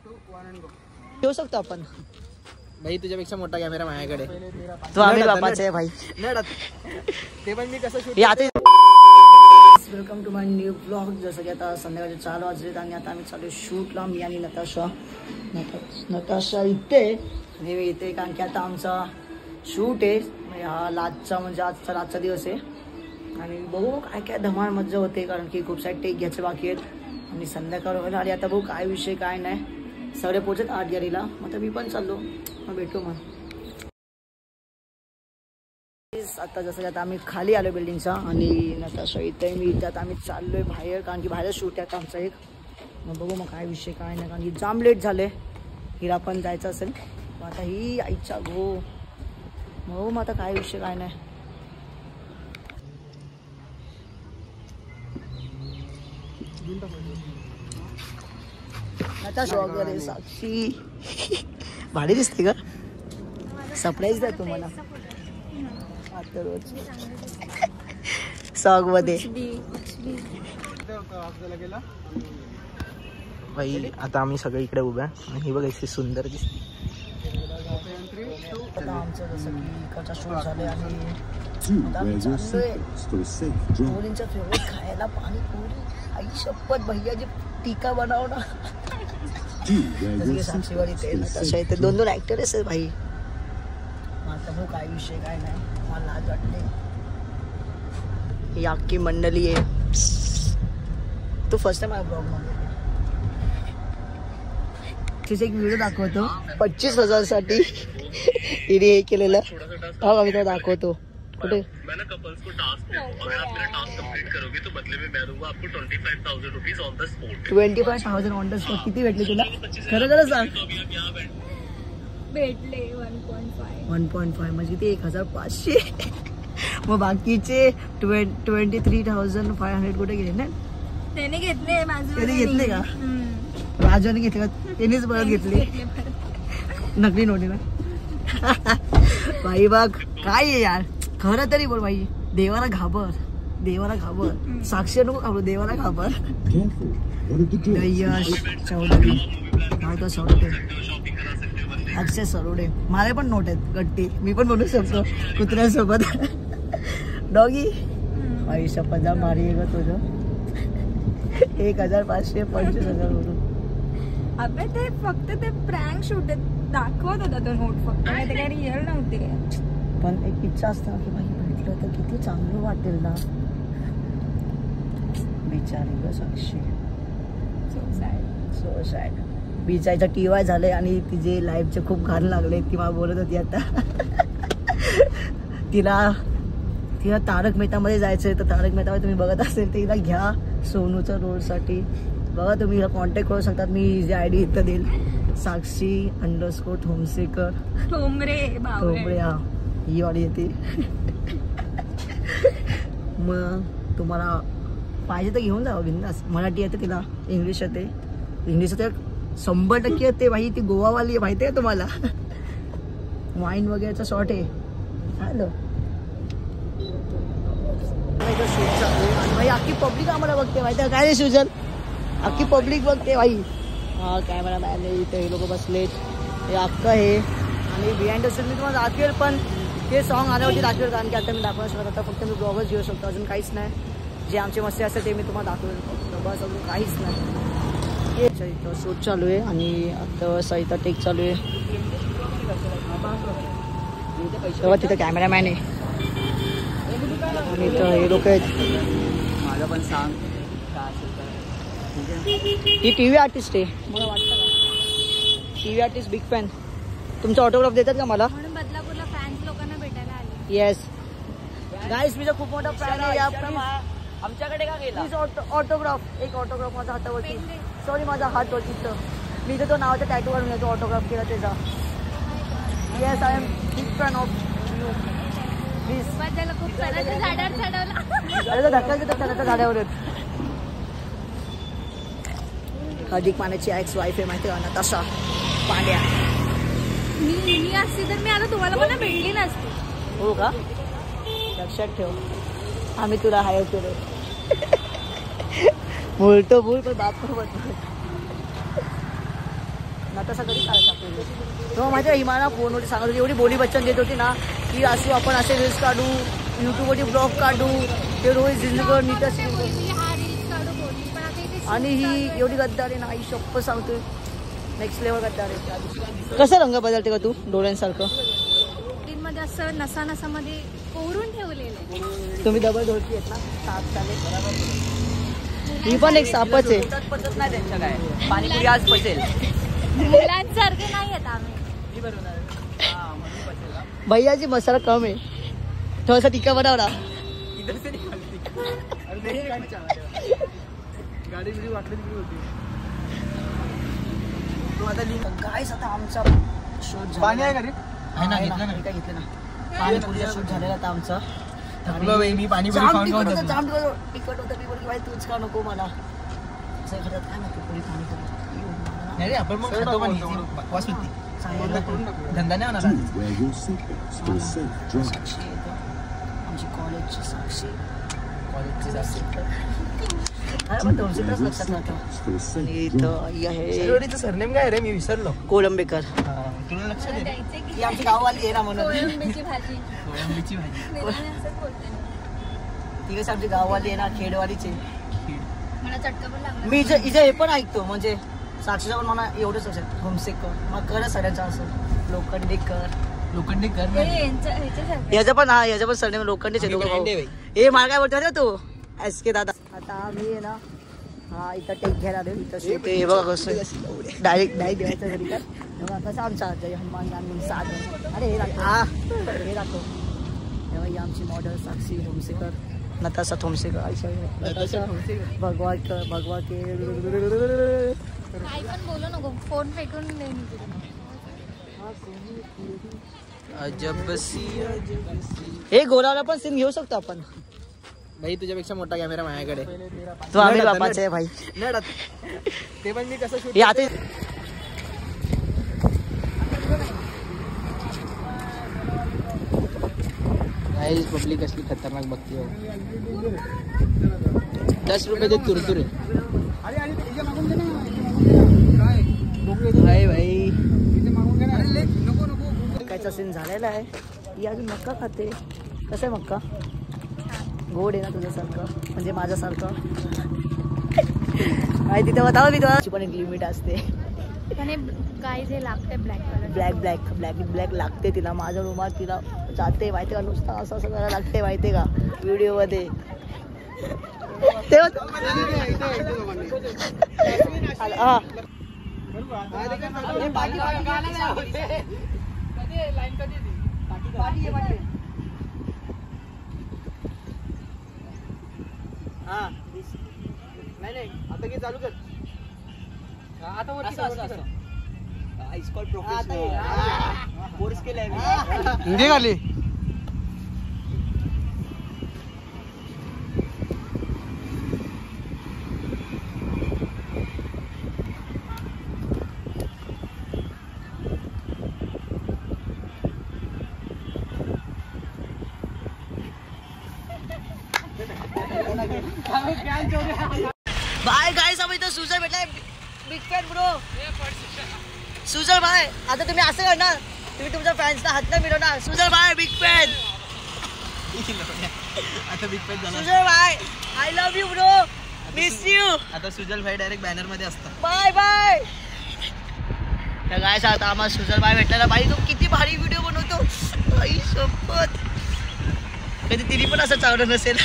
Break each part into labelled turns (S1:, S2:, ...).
S1: ठेवू शकतो आपण
S2: भाई तुझ्यापेक्षा मोठा कॅमेरा माझ्याकडे.
S1: तो आमिर बापाचा आहे भाई.
S2: ते पण मी कसं shoot.
S1: Welcome to my new blog. जसं की आता संध्याकाळचे 4 वाजलेत आणि आता आम्ही चालू शूटला. मी आणि नताशा इथे आणि मी इथे, कारण की आता आमचा शूट आहे हा लाजचा, म्हणजे आजचा दिवस आहे. आणि बघू काय काय धमाल मज्जा होते, कारण की खूप सारे टेक घ्यायचे बाकी आहेत आणि संध्याकाळ व्हायला आली. आता बघू काय विषय काय नाही. सगळे पोहोचत 8 गाडीला. मग आता मी पण चाललो, मग भेटू. मग आता जसं की आता आम्ही खाली आलो बिल्डिंगचा आणि नताशा इथे, मी इथे. आता आम्ही चाललोय बाहेर, कारण की बाहेर शूट आहे आमचा एक. मग बघू मग काय विषय काय नाही, कारण की जाम लेट झाले. हिला पण जायचं असेल. मग आता ही आईच्या गो. मग आता काय विषय काय नाही. नताशा वगैरे साक्षी भारी दिसते का? सरप्राईज द्या तुम्हाला आता रोज सॉग मध्ये.
S2: भाई आता आम्ही सगळे इकडे उभ्या आणि ही बघायची सुंदर दिसते.
S1: आता आमचं जसं की इकडचा शूट झाले आणि मुलींच्या फेवरेट खायला पाणीपुरी. आई शपथ भैयाची टीका बनव ना. जसं की साक्षीवाडी ते नताशा इथे 2 ऍक्टर्स आहेत भाई. आता बघू काय विषय काय नाही. मला लाज वाटते. ही अख्खी मंडळी आहे. तू फर्स्ट टाइम आहे ब्लॉग मध्ये. तिथे एक व्हिडिओ दाखवतो 25,000 साठी तिने हे केलेलं. हा आम्ही त्याला दाखवतो. कुठे
S3: मैं ना कपल्स को टास्क देता हूं. अगर आप मेरा टास्क कंप्लीट करोगे तो बदले में मैं दूंगा आपको 25,000 rupees on the spot.
S1: 25,000 on the spot. किती भेटले तुला? खरं सांग.
S4: भेटले 1.5
S1: म्हणजे किती 1,500. मग बाकीचे 23,500 कुठे गेले ना?
S4: त्याने घेतले.
S1: त्याने घेतले का? राजाने घेतले का? त्यांनीच परत घेतले. नकली नोटी ना. भाई बघ काय आहे यार, खरं तरी बोल भाई. देवाला घाबर. साक्षी नको घाबरू, देवाला घाबर. यश चौधरी, अक्षय सरोडे. माझे पण नोट आहेत गट्टी. मी पण बोलू शकतो कुत्र्यासोबत. डॉगी भाई शपथ मारी आहे का तुझं? 1,500 25,000 वरून.
S4: अबे ते फक्त ते प्रँक शूट दाखवत होता तो नोट फक्त. ते काही रिअल नव्हते.
S1: पण एक इच्छा असते की भाई भेटलं तर किती चांगलं वाटेल ना. बिचारी ग साक्षी. So sad. बिचारीचा TY झालंय आणि तिचे लाईफचे खूप घाण लागले. ती मला बोलत होती आता तिला तारक मेहतामध्ये जायचंय. तर तारक मेहतामध्ये तुम्ही बघत असेल तर तिला घ्या सोनूच्या रोलसाठी. बघा तुम्ही हिला कॉन्टॅक्ट करू शकतात. मी हिची ID इथं देईल. साक्षी _ ठोंबसेकर.
S4: ठोंबरे
S1: हा ही वाली येते. मग तुम्हाला पाहिजे तर घेऊन जावं बिंदास. मराठी येते तिला, इंग्लिश येते. इंग्लिश तर 100% येते भाई. ती गोवावाली आहे माहिती आहे तुम्हाला. वाईन वगैरेचा शॉर्ट आहे. हॅलो भाई अख्खी पब्लिक आम्हाला बघते माहिती आहे काय रे सुजल. अख्खी पब्लिक बघते भाई. हा कॅमेरा मॅन आहे इथे. हे लोक बसलेत. हे अख्खं हे आणि बिहाइंड असेल मी तुम्हाला दाखवेल. पण ते सॉन्ग आल्यावरती दाखवेल, कारण की आता मी दाखवू शकत. आता फक्त मी ब्लॉगच घेऊ शकतो. अजून काहीच नाही. जे आमचे मस्ती असते ते मी तुम्हाला दाखवेल. बस अजून काहीच नाही. इथं शूट चालू आहे आणि आता सहिता टेक चालू आहे. तेव्हा तिथं कॅमेरामॅन आहे आणि इथं हे लोक आहेत.
S2: माझं पण सांग.
S1: ही TV आर्टिस्ट आहे मला वाटतं का. TV artist big fan. तुमचा ऑटोग्राफ देतात का मला?
S4: म्हणून बदलापूरला फॅन्स लोकांना भेटायला आले.
S1: येस गाईस, मी खूप मोठा फॅन आहे.
S2: आमच्याकडे का गेला?
S1: Please autograph. एक ऑटोग्राफ माझ्या हातावरती. सॉरी माझा हात वरती. मी तर तो नावाचा टॅटू काढून येतो. ऑटोग्राफ केला त्याचा. Yes I am big fan of you. Please.
S4: बदलाला खूप झाडावर चढवला.
S1: अरे धक्का घेतात त्याच्या झाड्यावर. हार्दिक पांड्याची एक्स वाईफ आहे माहिती आहे का, नताशा पांड्या.
S4: मी असते तर मी आता तुम्हाला पण भेटली नसते.
S1: हो का? लक्षात ठेव. आम्ही तुला हायर केलो. बोलतो बोल पण बाप पण आता सगळी काढायचं आपल्याला. तेव्हा माहिती आहे हिमाला फोनवरती सांगत होती, एवढी बोली बच्चन देत होती ना की असू आपण असे रील्स काढू, यूट्यूबवरती ब्लॉग काढू, ते रोहित जिंदगर नीता आणि ही एवढी गद्दार आहे ना, आई शप्प सांगतोय नेक्स्ट लेवल गद्दार आहे. कसं रंग बदलते का तू डोळ्यांसारखं?
S4: मध्ये असं नसा नसामध्ये कोरून ठेवलेलं.
S1: तुम्ही डबल ढोलकी आहेत ना, साप चालेल. ही पण एक सापच आहे.
S2: पचत नाही त्यांच्या काय पाणीपुरी आज पचेल.
S4: मुलांसारखे नाही आहेत आम्ही.
S1: भैयाची मसाला कम आहे, थोडासा टिक्का बनवला. काय आता आमचा शूट
S2: पाणी आहे का रे?
S1: आहे ना, घेतलं ना पाणीपुरीचा शूट झालेला आता आमचा.
S2: मी पाणीपुरी खाऊन
S1: जाम तिखट होतं. मी बोलली तूच का नको मला असं एखाद्यात काय नको पुरी पाणीपुरी.
S2: नाही रे, आपण मग खातो पण बकवास होती. धंदा नाही होणार.
S1: आमची कॉलेजची साक्षी लक्षात राहतं. आणि इथं आहे
S2: सरनेम काय रे? मी विसरलो.
S1: कोलंबेकर.
S2: तुला लक्षात आहे?
S1: ही आमची गाववाली आहे ना म्हणून.
S4: कोळंबीची भाजी.
S2: कोळंबीची भाजी.
S4: असंच बोलते ना.
S1: ती कशी आमची गाववाली आहे ना, खेडवालीची.
S4: मला चटका पण लागला.
S1: मी इथे हे पण ऐकतो, म्हणजे साक्षीचा पण मला एवढंच असेल होमसेकर. मग कर सगळ्यांचं असं लोखंडेकर याचं पण. हा, याचं पण सरनेम लोखंडेच आहे. हे मला काय बोलतो तू एस के दादा. आता मी आहे ना, हा इथं टेक घ्यायला आलो. इथं शूट आहे. हे बघा कसं डायरेक्ट द्यायचं घरी. तर बघा कसं आमचा हनुमान गांधी साध. अरे हे दाखव, हे दाखव. तेव्हा ही आमची मॉडेल साक्षी होमसेकर, नताशा थोमसेकर, भगवा के.
S4: काही पण बोलू नको, फोन फेकून देईन.
S1: हे गोराला पण सीन घेऊ शकतो आपण.
S2: भाई तुझ्यापेक्षा मोठा कॅमेरा माझ्याकडे.
S1: तो आम्ही बापाचे आहे भाई.
S2: ते पण मी कसं शूट.
S1: आता
S2: पब्लिक असली खतरनाक बघते. 10 रुपये ते तुरतुरे. भाई
S1: मक्काचा सीन झालेला आहे. ही अजून मक्का खाते. कसं आहे मक्का? गोड आहे ना तुझ्यासारखं, म्हणजे माझ्यासारखं. काय तिथे बतावं मी तुला. पण एक लिमिट असते.
S4: काय जे लागते
S1: ब्लॅक लागते तिला. माझ्या रुमाल तिला जाते माहिती का, नुसतं असं असं करायला लागते माहिती का व्हिडिओ मध्ये.
S2: नाही आता की चालू कर. आता कोर्स केलाय मी. खाली
S1: बाय गाईस. आम्ही इथं सुजल भेटलाय. बिग फॅन ब्रो सुजल भाई. आता तुम्ही असं करणार, तुम्ही तुमच्या फॅन्सला हात मिळवणार. सुजल भाई बिग फॅन.
S2: आता बिग फॅन झाला.
S1: सुजल भाई I love you bro, miss you.
S2: आता सुजल भाई डायरेक्ट बॅनर मध्ये असतात.
S1: Bye bye. तर गाईस आता आम्हाला सुजल भाई भेटला. बाई तो किती भारी व्हिडिओ बनवतो. आई शपथ, कधी तिने पण असं चावलं नसेल.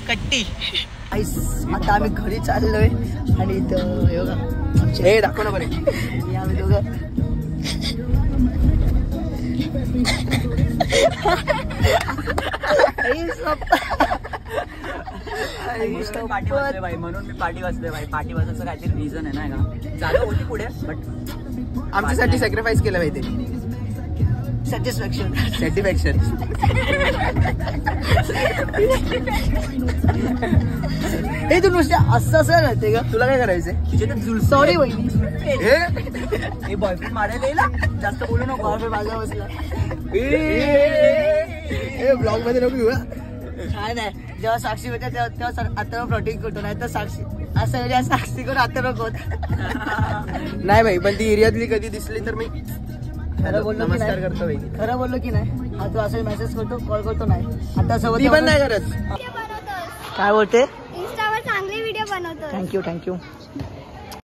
S1: कट्टी. आता आम्ही घरी चाललोय आणि इथं हे दाखव ना बरे. आम्ही दोघं
S5: पाठी वाजले भाई, म्हणून मी पाठी वाजले भाई. पाठी वाजायचं काहीतरी रिझन आहे ना का, चालू होती पुढे बट
S2: आमच्यासाठी सॅक्रिफाईस केलं पाहिजे.
S1: सॅटिस्फॅक्शन. हे तू नुसते असं राहते का?
S2: तुला काय करायचंय?
S1: सॉरी वहिनी.
S5: हे बॉयफ्रेंड मारायला येईल, जास्त बोलू नको.
S1: बॉयफ्रेंड माझा बसला.
S2: ब्लॉग मध्ये नको.
S1: काय नाही, जेव्हा साक्षी होत्या तेव्हा आता फ्लॉटिंग करतो. नाही तर साक्षी असं म्हणजे असं साक्षी करून आता नको
S2: नाही भाई, पण ती एरियातली कधी दिसली तर मी
S1: खरं बोललो की
S2: नमस्कार
S1: नाही
S2: करतो भाई.
S1: खरं बोललो की नाही हा तू असं मेसेज करतो कॉल करतो नाही आता
S2: ती
S1: सोबत
S2: पण नाही करत.
S1: काय बोलते
S6: इंस्टावर चांगले व्हिडिओ बनवतो.
S1: थँक्यू